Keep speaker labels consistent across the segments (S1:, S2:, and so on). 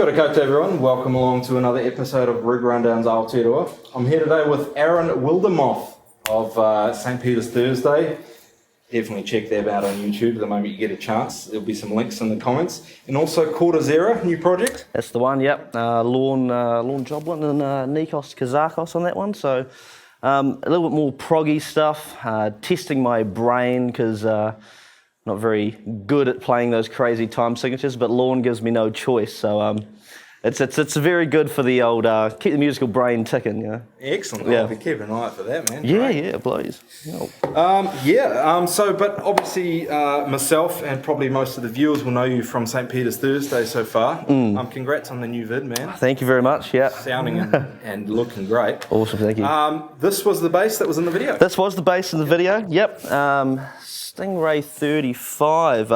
S1: Kia ora koutou everyone, welcome along to another episode of Rig Rundown's Aotearoa. I'm here today with Aaron Wildermoth of St. Peter's Thursday. Definitely check them out on YouTube the moment you get a chance. There'll be some links in the comments. And also Cortizera, new project.
S2: That's the one, yep. Lawn Joblin and Nikos Kazakos on that one. So a little bit more proggy stuff, testing my brain because not very good at playing those crazy time signatures, but Lawn gives me no choice. So it's very good for the old, keep the musical brain ticking, you know.
S1: Excellent.
S2: Yeah.
S1: I'll be keeping an eye out for that, man.
S2: Yeah, please.
S1: But obviously myself and probably most of the viewers will know you from St. Peter's Thursday so far. Congrats on the new vid, man.
S2: Thank you very much, yeah.
S1: Sounding and looking great.
S2: Awesome, thank you.
S1: This was the bass that was in the video.
S2: This was the bass in the video, yep. Stingray 35,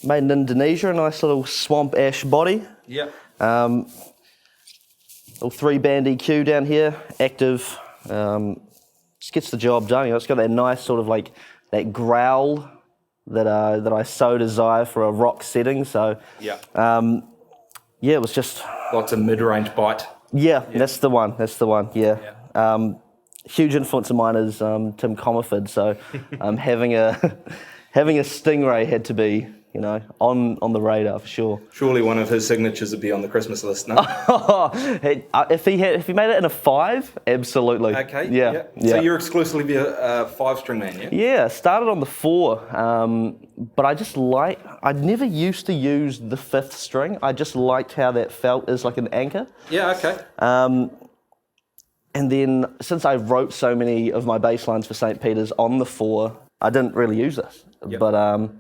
S2: made in Indonesia, a nice little swamp ash body.
S1: Yep.
S2: Little 3-band EQ down here, active, just gets the job done. You know, it's got that nice sort of like that growl that I so desire for a rock setting. So
S1: yeah,
S2: it was just
S1: lots of mid-range bite.
S2: Yeah, that's the one. Yeah. Huge influence of mine is Tim Comerford. So having a Stingray had to be, you know, on the radar for sure.
S1: Surely one of his signatures would be on the Christmas list, no?
S2: If he made it in a 5, absolutely.
S1: Okay.
S2: Yeah.
S1: So you're exclusively a 5-string man, yeah?
S2: Yeah, started on the 4, but I never used to use the 5th string. I just liked how that felt as like an anchor.
S1: Yeah, okay.
S2: And then since I wrote so many of my bass lines for St. Peter's on the 4, I didn't really use this. Yep. But now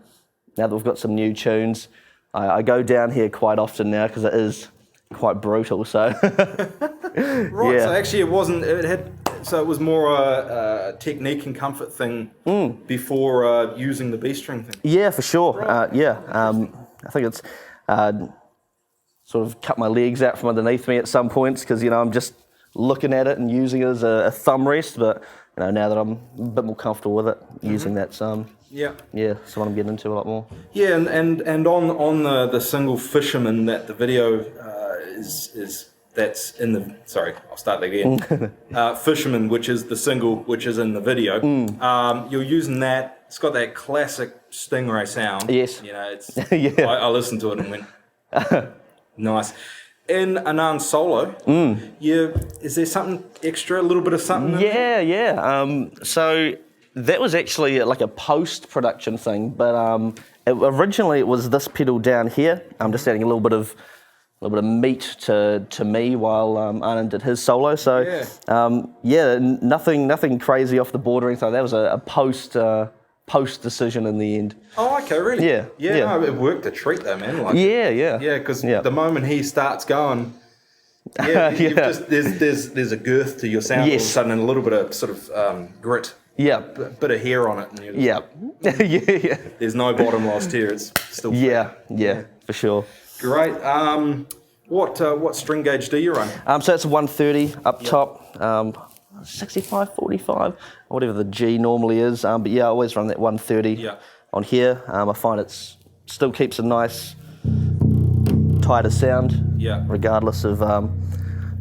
S2: that we've got some new tunes, I go down here quite often now because it is quite brutal. So
S1: right. Yeah. So actually, it was more a technique and comfort thing before using the B string thing.
S2: Yeah, for sure.
S1: Right.
S2: I think it's sort of cut my legs out from underneath me at some points because, you know, I'm just looking at it and using it as a thumb rest, but you know, now that I'm a bit more comfortable with it, using that it's what I'm getting into a lot more. Yeah,
S1: and on the single Fisherman that the video that's in the, sorry, I'll start that again. Fisherman, which is the single which is in the video. You're using that. It's got that classic Stingray sound.
S2: Yes.
S1: You know, it's I listened to it and went nice. In Anand solo, is there something extra, a little bit of something?
S2: Yeah. So that was actually like a post-production thing, but originally it was this pedal down here. I'm just adding a little bit of meat to me while Anand did his solo. So nothing crazy off the board or anything. That was a post decision in the end.
S1: Oh, okay, really?
S2: Yeah.
S1: No, it worked a treat though, man. Like,
S2: yeah,
S1: because the moment he starts going, there's a girth to your sound all of a sudden, and a little bit of sort of grit.
S2: Yeah,
S1: bit of hair on it. And
S2: yeah.
S1: There's no bottom lost here. It's still
S2: yeah, for sure.
S1: Great. What string gauge do you run?
S2: So it's a 130 up top. 65, 45, whatever the G normally is. But yeah, I always run that 130 on here. I find it still keeps a nice, tighter sound. Yeah. Regardless of,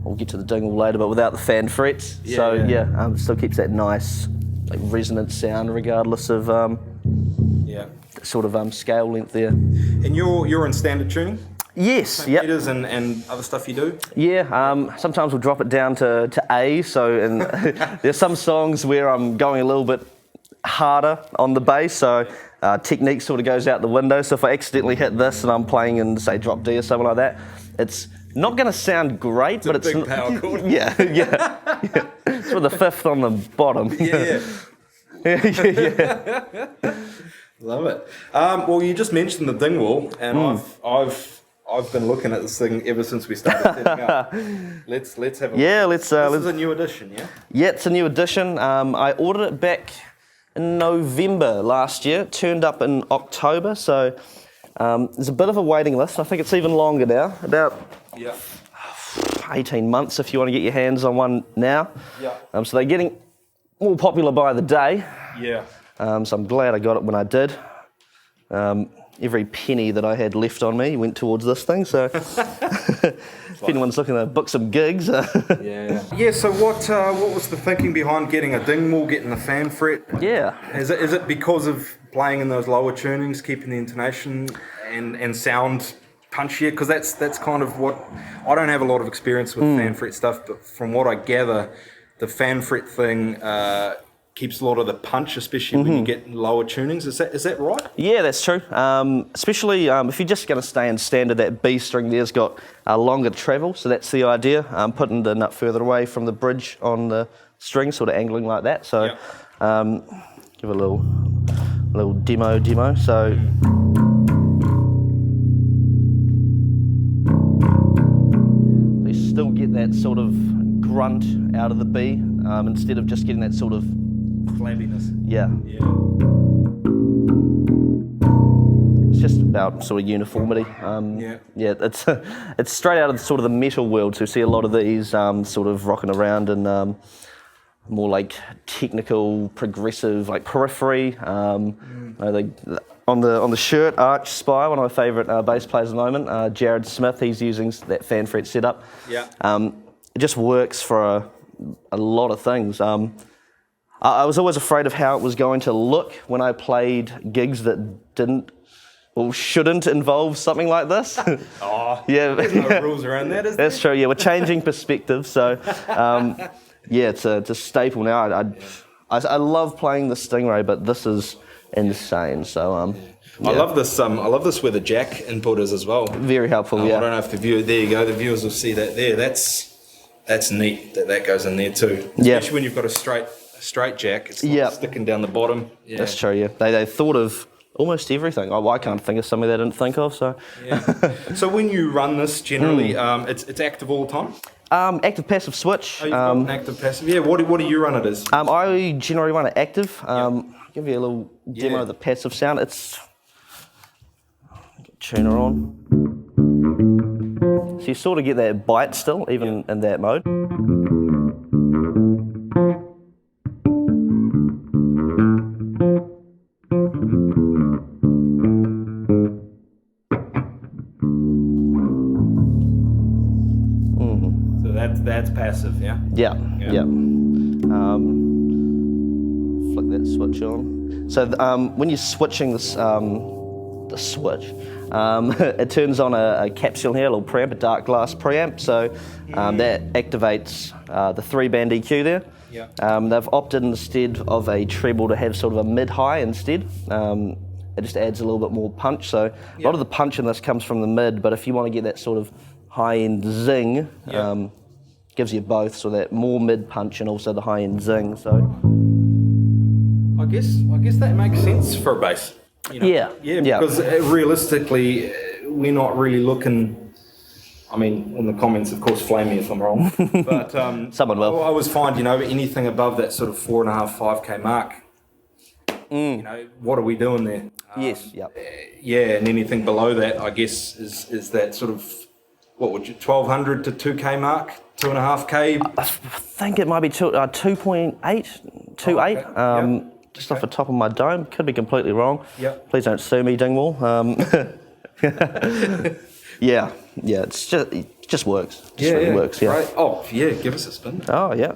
S2: we'll get to the Dingwall later, but without the fan frets. Still keeps that nice, like resonant sound regardless of, sort of scale length there.
S1: And you're in standard tuning?
S2: Yes,
S1: Meters and other stuff you do?
S2: Yeah, sometimes we'll drop it down to A, and there's some songs where I'm going a little bit harder on the bass, so technique sort of goes out the window. So if I accidentally hit this and I'm playing in, say, drop D or something like that, it's not going to sound great, but it's
S1: a big power chord.
S2: Yeah. It's with the 5th on the bottom.
S1: Yeah. Love it. Well, you just mentioned the Dingwall, and I've been looking at this thing ever since we started setting up. Let's have a look. This is a new edition, yeah?
S2: Yeah, it's a new edition. I ordered it back in November last year. It turned up in October, so there's a bit of a waiting list. I think it's even longer now, about 18 months if you want to get your hands on one now. Yeah. So they're getting more popular by the day.
S1: Yeah.
S2: So I'm glad I got it when I did. every penny that I had left on me went towards this thing. So if anyone's looking to book some gigs.
S1: Yeah, so what was the thinking behind getting a Dingwall, getting the fan fret?
S2: Yeah.
S1: Is it because of playing in those lower tunings, keeping the intonation and sound punchier? Because that's kind of what, I don't have a lot of experience with fan fret stuff, but from what I gather, the fan fret thing keeps a lot of the punch, especially when you get lower tunings. Is that right?
S2: Yeah, that's true. Especially if you're just going to stay in standard, that B string there's got a longer travel, so that's the idea. Putting the nut further away from the bridge on the string, sort of angling like that. So give a little demo. So you still get that sort of grunt out of the B instead of just getting that sort of
S1: flabbiness.
S2: Yeah. It's just about sort of uniformity. It's straight out of sort of the metal world. So you see a lot of these sort of rocking around in more like technical, progressive, like periphery. On the shirt, Arch Spy, one of my favourite bass players at the moment, Jared Smith, he's using that fan fret setup.
S1: Yeah.
S2: It just works for a lot of things. I was always afraid of how it was going to look when I played gigs that didn't or shouldn't involve something like this.
S1: Yeah. There's no rules around that, is there?
S2: That's true, yeah. We're changing perspectives, so it's a staple now. I love playing the Stingray, but this is insane. So
S1: I love this. I love this where the jack input is as well.
S2: Very helpful. Yeah.
S1: I don't know if the viewer. There you go. The viewers will see that there. That's neat that goes in there too. Especially when you've got a straight jack. It's not sticking down the bottom. Yeah.
S2: That's true. Yeah. They thought of almost everything. I can't think of something they didn't think of. So.
S1: Yeah. So when you run this, generally, it's active all the time.
S2: Active passive switch.
S1: Oh, you've got an active passive. Yeah. What do you run it as?
S2: I generally run it active. Give you a little demo of the passive sound. It's tuner on. So you sort of get that bite still, even in that mode.
S1: So that's passive, yeah?
S2: Yeah. Flick that switch on. So when you're switching this, the switch, it turns on a capsule here, a little preamp, a Darkglass preamp. So that activates the 3-band EQ there.
S1: Yeah.
S2: They've opted instead of a treble to have sort of a mid-high instead. It just adds a little bit more punch. So a lot of the punch in this comes from the mid, but if you want to get that sort of high-end zing, gives you both, so that more mid punch and also the high-end zing. So
S1: I guess that makes sense for a bass. You know? Yeah, because realistically, we're not really looking. I mean, in the comments, of course, flame me if I'm wrong. But
S2: someone will.
S1: I always find, anything above that sort of 4.5, 5K mark, what are we doing there? And anything below that, I guess, is that sort of, what would you, 1,200 to 2K mark, 2.5K?
S2: I think it might be 2.8, 2.8. Just off the top of my dome, could be completely wrong.
S1: Yep.
S2: Please don't sue me, Dingwall. It just works. It really works. Yeah.
S1: Right. Oh yeah, give us a spin.
S2: Oh yeah.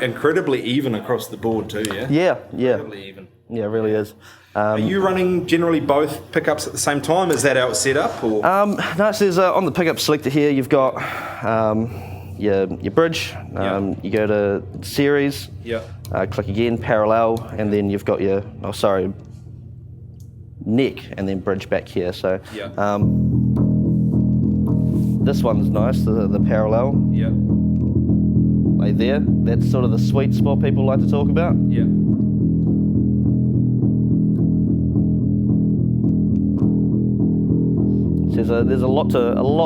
S1: Incredibly even across the board too, yeah?
S2: Yeah.
S1: Incredibly even.
S2: Yeah, it really is.
S1: Are you running generally both pickups at the same time? Is that how it's set up? Or?
S2: No, so there's on the pickup selector here, you've got your bridge, you go to series, click again, parallel, and then you've got your, neck, and then bridge back here. So this one's nice, the parallel.
S1: Yeah.
S2: Right there, that's sort of the sweet spot people like to talk about.
S1: Yeah.
S2: there's a lot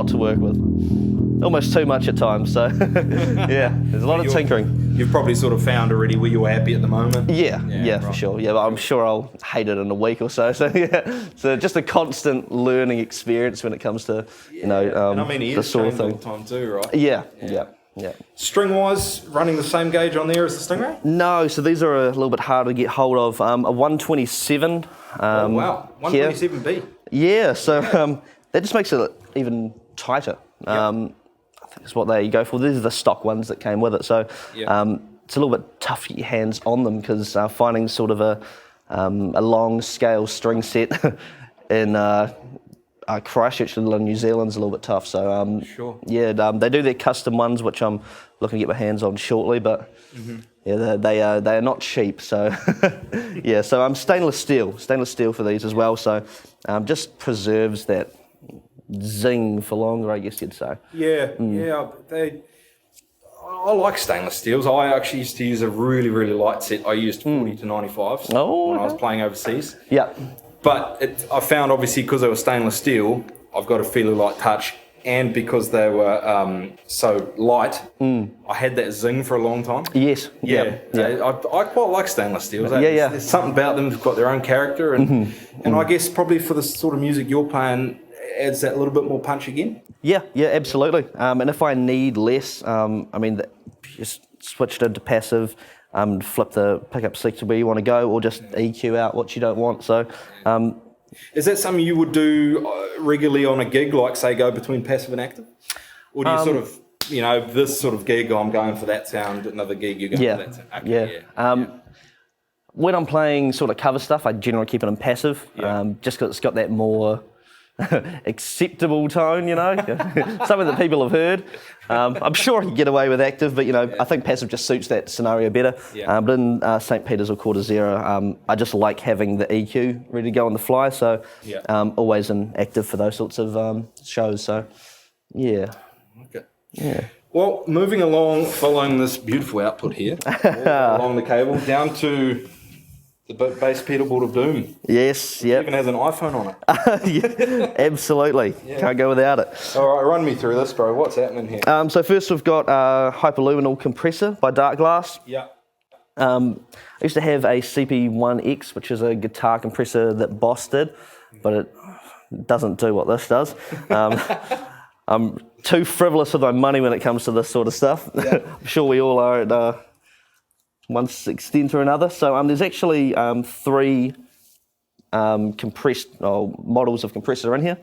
S2: to work with. Almost too much at times. So yeah, there's a lot of tinkering.
S1: You've probably sort of found already where you're happy at the moment.
S2: Yeah,
S1: right.
S2: For sure. Yeah, but I'm sure I'll hate it in a week or so. So yeah, so just a constant learning experience when it comes to
S1: and I mean,
S2: the sort of thing.
S1: All the time too, right?
S2: Yeah.
S1: String wise, running the same gauge on there as the Stingray?
S2: No, so these are a little bit harder to get hold of. A 127.
S1: Oh wow, 127B.
S2: Yeah, so that just makes it even tighter. I think that's what they go for. These are the stock ones that came with it. So it's a little bit tough to get your hands on them because finding sort of a long scale string set in Christchurch, New Zealand's a little bit tough. So they do their custom ones, which I'm looking to get my hands on shortly. But they are not cheap. So so I'm stainless steel for these as well. So just preserves that zing for longer, I guess you'd say.
S1: I like stainless steels. I actually used to use a really, really light set. I used 40 to 95s when I was playing overseas.
S2: Yeah.
S1: But I found, obviously, because they were stainless steel, I've got a fairly light touch. And because they were so light, I had that zing for a long time.
S2: Yes.
S1: I quite like stainless steels. There's something about them that's got their own character. And I guess probably for the sort of music you're playing, adds that little bit more punch again.
S2: Yeah, absolutely. And if I need less, just switch it into passive, flip the pickup selector where you want to go, or just EQ out what you don't want. So,
S1: is that something you would do regularly on a gig, like say go between passive and active, or do you sort of, this sort of gig I'm going for that sound, another gig you're going for that sound? Okay,
S2: when I'm playing sort of cover stuff, I generally keep it in passive, just because it's got that more acceptable tone, something that people have heard. I'm sure I can get away with active, but I think passive just suits that scenario better. But in St. Peter's or Cortizera, I just like having the EQ ready to go on the fly, so always in active for those sorts of shows. So
S1: well, moving along, following this beautiful output here along the cable down to the bass pedalboard of doom.
S2: Yes,
S1: It even has an iPhone on it.
S2: Absolutely. Can't go without it.
S1: All right, run me through this, bro. What's happening here?
S2: So first we've got a hyperluminal compressor by Darkglass. I used to have a CP1X, which is a guitar compressor that Boss did, but it doesn't do what this does. I'm too frivolous with my money when it comes to this sort of stuff. I'm sure we all are at one extent or another. So there's actually three compressed models of compressor in here.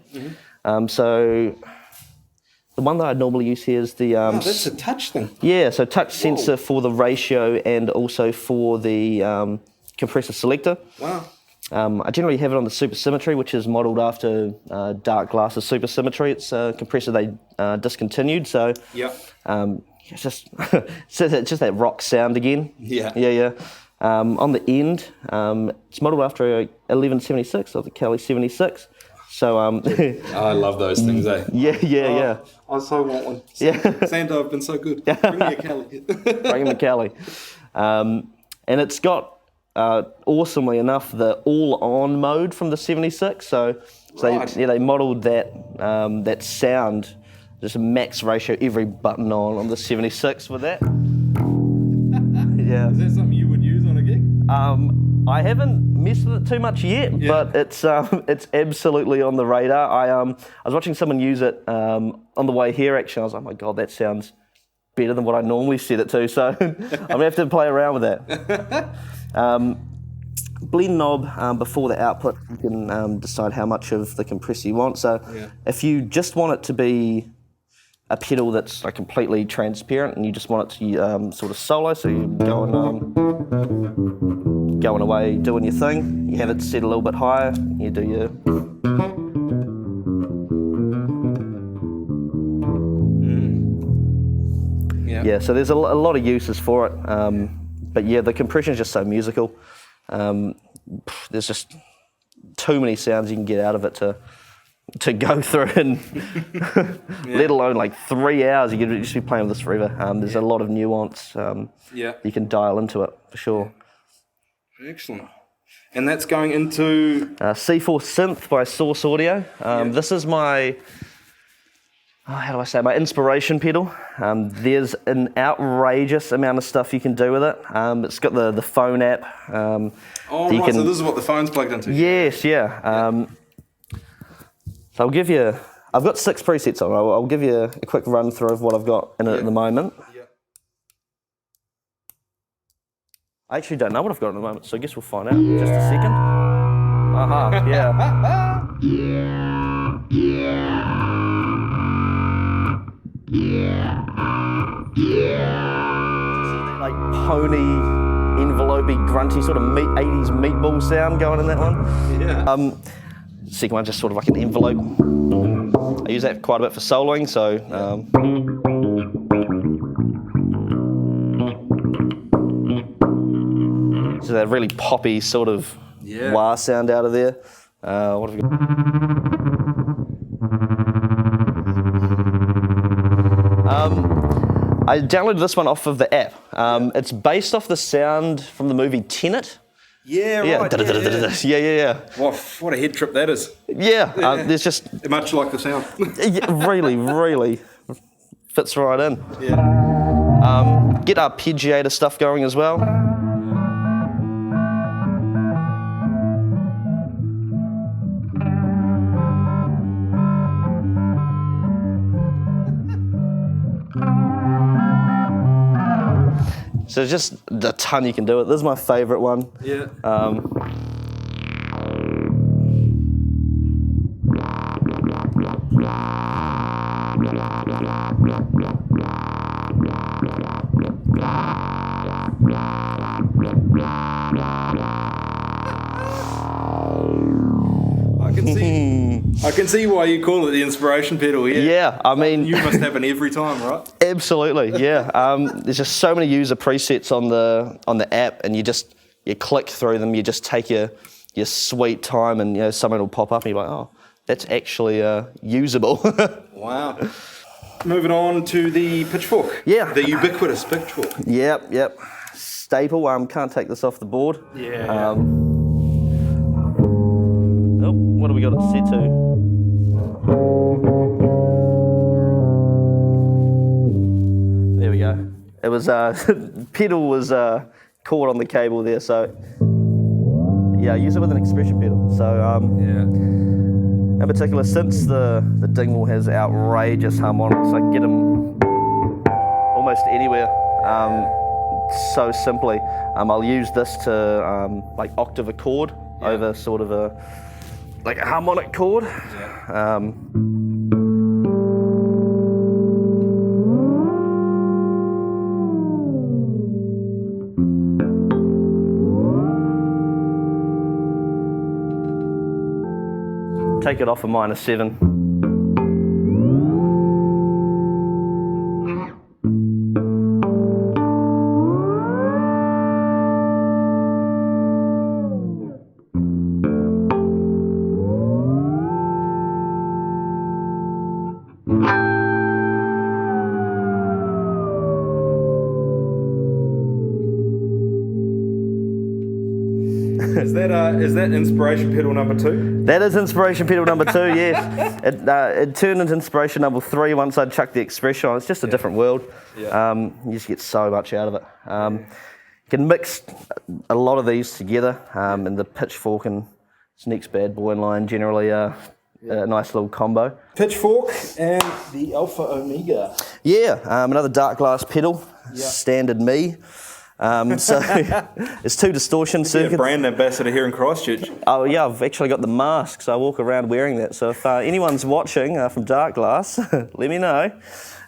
S2: So the one that I normally use here is the...
S1: that's a touch thing.
S2: Yeah, so touch sensor for the ratio and also for the compressor selector.
S1: Wow.
S2: I generally have it on the Super Symmetry, which is modelled after Darkglass's Super Symmetry. It's a compressor they discontinued, so it's just it's just that rock sound again. On the end, it's modelled after a 1176 or the Kelly 76. So
S1: I love those things, eh?
S2: I
S1: so want one. Santa, I've been so good. Bring me a Kelly.
S2: Bring him a Kelly. And it's got awesomely enough the all-on mode from the 76. So they modelled that that sound, just a max ratio, every button on the 76 with that.
S1: Is that something you would use on a gig?
S2: I haven't messed with it too much yet, but it's absolutely on the radar. I was watching someone use it on the way here. Actually, I was like, oh my god, that sounds better than what I normally set it to. So I'm gonna have to play around with that. Blend knob before the output, you can decide how much of the compressor you want. So if you just want it to be a pedal that's like completely transparent and you just want it to sort of solo, so you're going away doing your thing, you have it set a little bit higher, you do your... So there's a lot of uses for it, but the compression is just so musical. There's just too many sounds you can get out of it to go through, and let alone like 3 hours. You could just be playing with this forever. There's a lot of nuance you can dial into it for sure.
S1: Excellent. And that's going into...
S2: C4 Synth by Source Audio. This is my, how do I say, my inspiration pedal. There's an outrageous amount of stuff you can do with it. It's got the phone app.
S1: so this is what the phone's plugged into?
S2: Yes, yeah. So I'll give you, I've got 6 presets on. I'll give you a quick run through of what I've got in it at the moment. I actually don't know what I've got at the moment, so I guess we'll find out in just a second. Yeah. Like pony, envelopey, grunty sort of 80s meatball sound going in that one.
S1: Yeah.
S2: Second one, just sort of like an envelope. I use that quite a bit for soloing, so. So that really poppy sort of wah sound out of there. What have we got? I downloaded this one off of the app. It's based off the sound from the movie Tenet.
S1: Yeah, right.
S2: Yeah.
S1: What a head trip that is.
S2: Yeah. There's just...
S1: Much like the sound.
S2: really fits right in.
S1: Yeah.
S2: Get arpeggiator stuff going as well. So there's just a ton you can do it. This is my favourite one.
S1: Yeah. I can see why you call it the inspiration pedal.
S2: Yeah, I mean,
S1: you must happen every time, right?
S2: Absolutely, yeah. There's just so many user presets on the app, and you click through them. You just take your sweet time, and something will pop up, and you're like, oh, that's actually usable.
S1: Wow. Moving on to the pitchfork.
S2: Yeah.
S1: The ubiquitous pitchfork.
S2: Yep. Staple. Can't take this off the board.
S1: Yeah.
S2: What have we got it set to? There we go. It was pedal was caught on the cable there, so yeah, I use it with an expression pedal. So in particular, since the Dingwall has outrageous harmonics, I can get them almost anywhere. So simply, I'll use this to like octave a chord over sort of a harmonic chord. Take it off a -7.
S1: Is that inspiration pedal number 2?
S2: That is inspiration pedal number 2, yes. It turned into inspiration number 3 once I chucked the expression on. It's just a different world. Yeah. You just get so much out of it. You can mix a lot of these together, and the pitchfork and this next bad boy in line generally a nice little combo.
S1: Pitchfork and the Alpha Omega.
S2: Yeah, another Darkglass pedal, standard me. So it's 2 distortion circuits.
S1: Brand ambassador here in Christchurch.
S2: Oh yeah, I've actually got the mask, so I walk around wearing that. So if anyone's watching from Darkglass, let me know.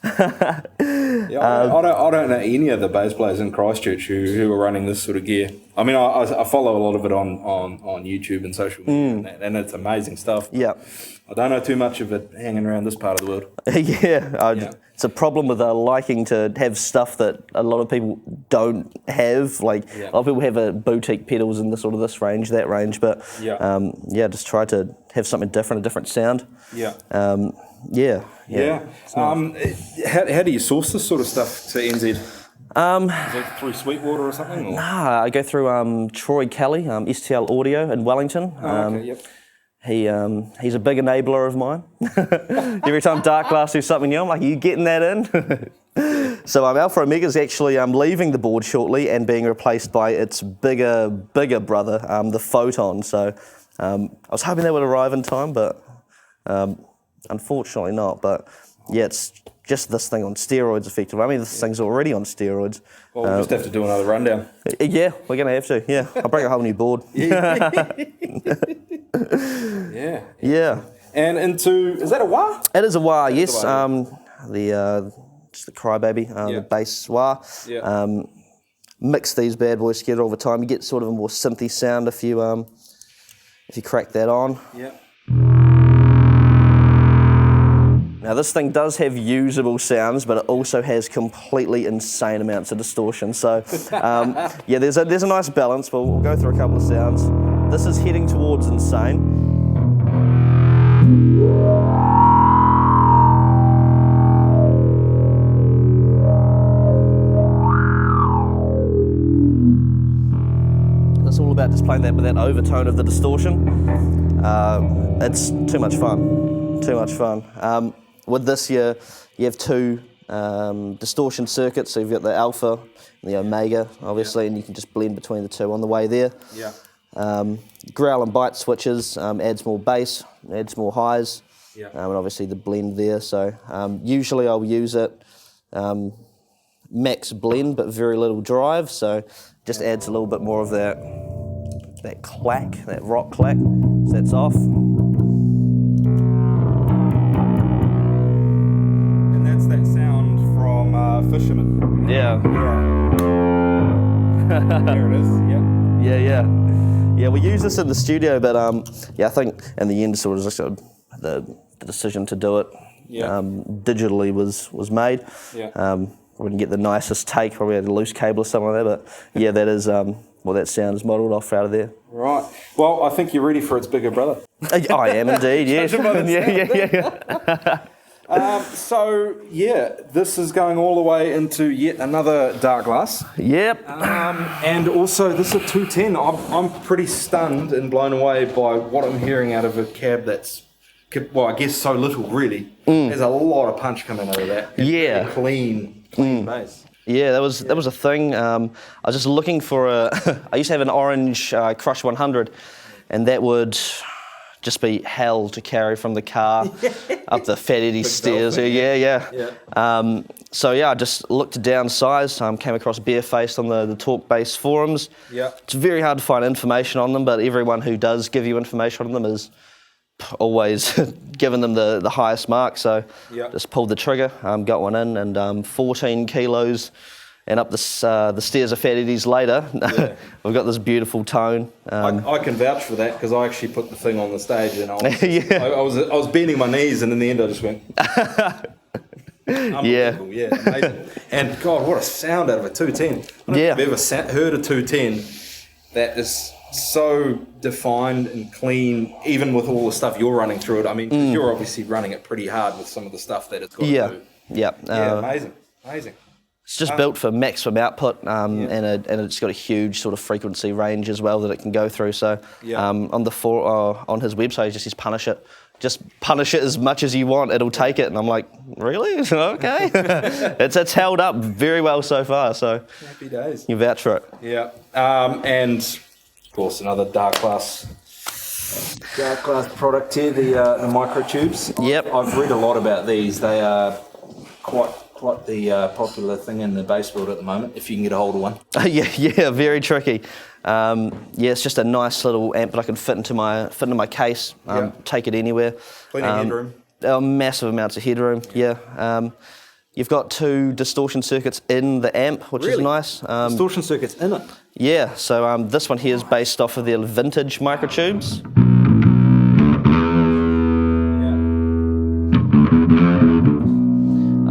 S1: I don't know any of the bass players in Christchurch who are running this sort of gear. I mean, I follow a lot of it on YouTube and social media, and it's amazing stuff.
S2: Yeah.
S1: I don't know too much of it hanging around this part of the world.
S2: It's a problem with liking to have stuff that a lot of people don't have. Like a lot of people have boutique pedals in this range, that range, but just try to have something different, a different sound.
S1: How do you source this sort of stuff to NZ? Is it through Sweetwater or something? Or?
S2: Nah, I go through Troy Kelly, STL Audio in Wellington.
S1: Okay, yep.
S2: He's a big enabler of mine. Every time Darkglass do something new, I'm like, are you getting that in? So Alpha Omega is actually leaving the board shortly and being replaced by its bigger brother, the Photon. So I was hoping that would arrive in time, but unfortunately not. But yeah, it's just this thing on steroids, effectively. I mean, this thing's already on steroids.
S1: Well, we'll just have to do another rundown.
S2: Yeah, we're going to have to. Yeah, I'll bring a whole new board.
S1: Yeah.
S2: Yeah.
S1: And is that a wah?
S2: It is a wah, yes. Just the crybaby, the bass wah.
S1: Yeah.
S2: Mix these bad boys together all the time. You get sort of a more synthy sound if you crack that on.
S1: Yeah.
S2: Now this thing does have usable sounds, but it also has completely insane amounts of distortion. So yeah, there's a nice balance, but we'll go through a couple of sounds. This is heading towards insane. It's all about just playing that with that overtone of the distortion. It's too much fun, too much fun. With this, you have two distortion circuits, so you've got the alpha and the omega, obviously, and you can just blend between the two on the way there.
S1: Yeah.
S2: Growl and bite switches adds more bass, adds more highs, and obviously the blend there. So usually I'll use it max blend, but very little drive, so just adds a little bit more of that clack, that rock clack. So that's off.
S1: And that's that sound from Fisherman.
S2: Yeah.
S1: There it is. Yeah.
S2: Yeah, we use this in the studio, but yeah, I think in the end, sort of just the decision to do it digitally was made.
S1: Yeah.
S2: We didn't get the nicest take, probably had a loose cable or something like that, but yeah, that is well, that sound is modelled off out of there.
S1: Right. Well, I think you're ready for its bigger brother.
S2: I am indeed, yes. Yeah.
S1: So yeah, this is going all the way into yet another Darkglass.
S2: Yep.
S1: And also, this is a 210. I'm pretty stunned and blown away by what I'm hearing out of a cab that's, well, I guess so little really. There's a lot of punch coming out of that.
S2: Yeah.
S1: Clean bass.
S2: Yeah, that was a thing. I was just looking for I used to have an orange Crush 100, and that would just be hell to carry from the car up the Fat Eddie stairs. So yeah, I just looked to downsize. Came across Barefaced on the Talk Bass forums.
S1: Yeah.
S2: It's very hard to find information on them, but everyone who does give you information on them is always giving them the highest mark. So just pulled the trigger, got one in, and 14 kilos. And up the stairs of Fat Eddie's later, we've got this beautiful tone.
S1: I can vouch for that because I actually put the thing on the stage and I was bending my knees, and in the end I just went. Unbelievable, yeah, amazing. And God, what a sound out of a 210. I don't know if you've ever heard a 210 that is so defined and clean, even with all the stuff you're running through it. I mean, you're obviously running it pretty hard with some of the stuff that it's got to do. Yeah, amazing.
S2: It's just built for maximum output, and it's got a huge sort of frequency range as well that it can go through. So on his website, he just says punish it. Just punish it as much as you want, it'll take it. And I'm like, really? Okay. It's held up very well so far. So
S1: happy days.
S2: You vouch for it.
S1: Yeah. And of course, another Darkglass product here, the Microtubes.
S2: Yep.
S1: I've read a lot about these. They are quite the popular thing in the bass world at the moment, if you can get a hold of one.
S2: Yeah, very tricky. It's just a nice little amp that I can fit into my case, take it anywhere.
S1: Plenty of headroom.
S2: Massive amounts of headroom, You've got two distortion circuits in the amp, which is nice.
S1: Distortion circuits in it?
S2: Yeah, so this one here is based off of their vintage Microtubes.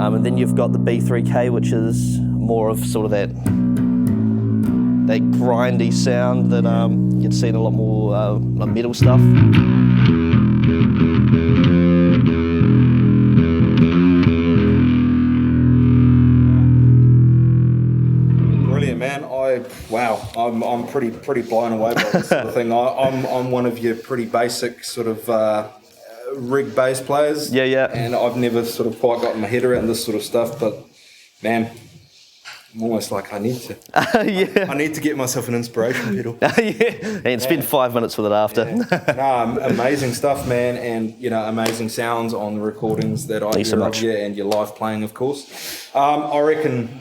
S2: And then you've got the B3K, which is more of sort of that grindy sound that you'd see in a lot more metal stuff.
S1: I'm pretty blown away by this sort of thing. I'm one of your pretty basic sort of rig bass players.
S2: Yeah.
S1: And I've never sort of quite gotten my head around this sort of stuff, but man, I'm almost like I need to. I need to get myself an inspiration pedal.
S2: And spend 5 minutes with it after.
S1: No, amazing stuff, man, and amazing sounds on the recordings that I hear of you and your live playing, of course. I reckon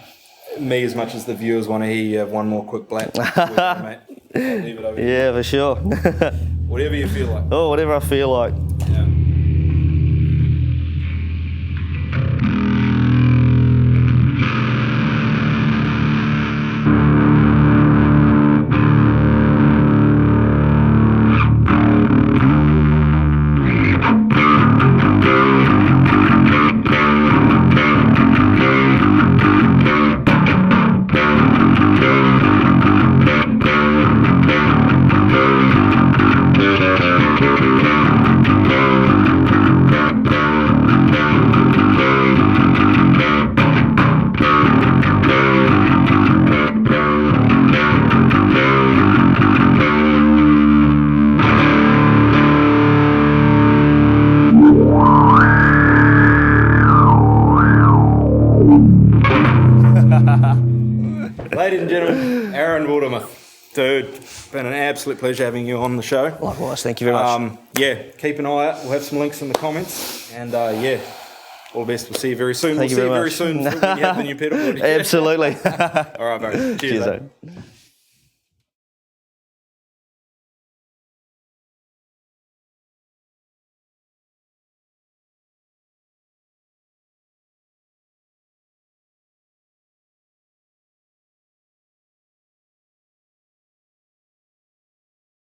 S1: me, as much as the viewers want to hear you have one more quick black. Mate. I'll leave it over
S2: Yeah, for sure.
S1: Whatever you feel like.
S2: Oh, whatever I feel like.
S1: Yeah. Ladies and gentlemen, Aaron Wildermoth. Dude, been an absolute pleasure having you on the show.
S2: Likewise, thank you very much.
S1: Yeah, keep an eye out. We'll have some links in the comments. And yeah, all the best. We'll see you very soon.
S2: Thank you
S1: see you
S2: very
S1: very
S2: much.
S1: soon when you have the new pedalboard.
S2: Absolutely.
S1: All right, bro. Cheers,
S2: Cheers, mate.